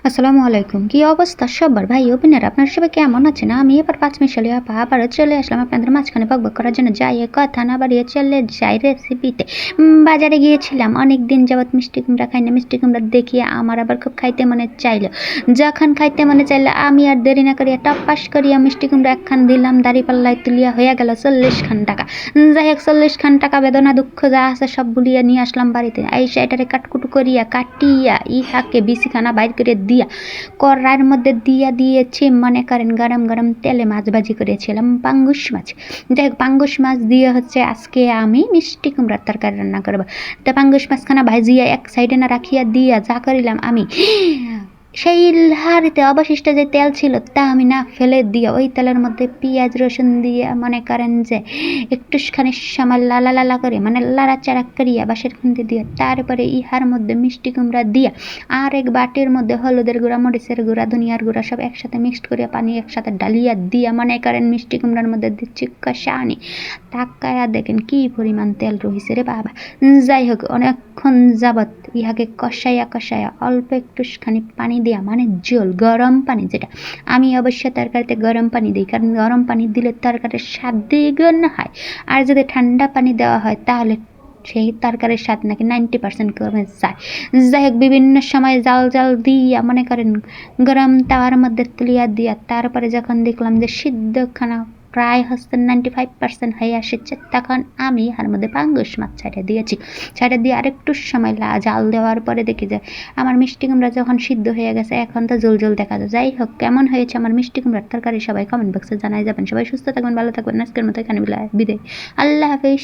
আসসালামু আলাইকুম। কি অবস্থা সবার ভাই ও বোনেরা? আপনারা সবাই কেমন আছেন? আমি এবার ৫ মিশালি আপা আবারও চলে আসলাম আপনাদের মাঝখানে বকবক করার জন্য। যাই হোক কথা না বাড়িয়ে চলে যাই রেসিপিতে। বাজারে গিয়েছিলাম। অনেকদিন যাবৎ মিষ্টি কুমড়া খাই না। মিষ্টি কুমড়া দেখিয়ে আমার আবার খুব খাইতে মনে চাইল। যখন খাইতে মনে চাইল আমি আর দেরি না করিয়া টপাস করিয়া মিষ্টি কুমড়া একখান দিলাম। দাঁড়িপাল্লায় তুলিয়া হইয়া গেল ৪০ খান টাকা। যাই হোক ৪০ খান টাকা বেদনা দুঃখ যা আছে সব ভুলিয়া নিয়ে আসলাম বাড়িতে। আইসা এটারে কাটকুটু করিয়া কাটিয়া ইহাকে বিচিখানা বাইর করে দিয়া কড়াইয়ের মধ্যে দিয়েছি মনে করেন গরম গরম তেলে মাছ ভাজি করেছিলাম পাঙ্গুস মাছ। যাই হোক পাঙ্গুস মাছ দিয়ে হচ্ছে আজকে আমি মিষ্টি কুমড়ার তরকারি রান্না করবো। তা পাঙ্গুস মাছখানা ভাজিয়া এক সাইডে না রাখিয়া দিয়া যা করিলাম আমি সেই হাঁড়িতে অবশিষ্ট যে তেল ছিল তা আমি না ফেলে দিয়ে ওই তেলের মধ্যে পেঁয়াজ রসুন দিয়ে মনে করেন যে একটুখানি সময় লালা লালা করে মানে লাড়াচাড়া করিয়া বাঁশের খুন্তি দিয়ে তারপরে ইহার মধ্যে মিষ্টি কুমড়া দিয়া আর এক বাটির মধ্যে হলুদের গুঁড়া মরিচের গুঁড়া ধনিয়ার গুঁড়া সব একসাথে মিক্সড করিয়া পানি একসাথে ডালিয়া দিয়া মনে করেন মিষ্টি কুমড়ার মধ্যে দিচ্ছি কষানি। তাকায়া দেখেন কি পরিমাণ তেল রহিছে রে বাবা। যাই হোক অনেকক্ষণ যাবৎ ইহাকে কষাইয়া অল্প একটুখানি পানি দেয়া মানে জল গরম পানি, যেটা আমি অবশ্য তরকারিতে গরম পানি দিই, কারণ গরম পানি দিলে তরকারির স্বাদ দ্বিগুণ হয়। আর যদি ঠান্ডা পানি দেওয়া হয় তাহলে সেই তরকারির স্বাদ নাকি 90% কমে যায়। যাই হোক বিভিন্ন সময় জাল দিয়া মনে করেন গরম তাওয়ার মধ্যে তুলিয়া দিয়া তারপরে যখন দেখলাম যে সিদ্ধখানা প্রায় হচ্ছে 95% হয়ে আসছে, তখন আমি এর মধ্যে পাঙ্গুস মাছ ছাড়িয়ে দিয়েছি। ছাড়িয়ে দিয়ে আরেকটু সময় জাল দেওয়ার পরে দেখি যে আমার মিষ্টি কুমড়া যখন সিদ্ধ হয়ে গেছে এখন তো জল দেখা যায়। যাই হোক কেমন হয়েছে আমার মিষ্টি কুমড়ার তরকারি সবাই কমেন্ট বক্সে জানাই যাবেন। সবাই সুস্থ থাকবেন, ভালো থাকবেন। আজকের মতো এখানে বিদায়। আল্লাহ হাফেজ।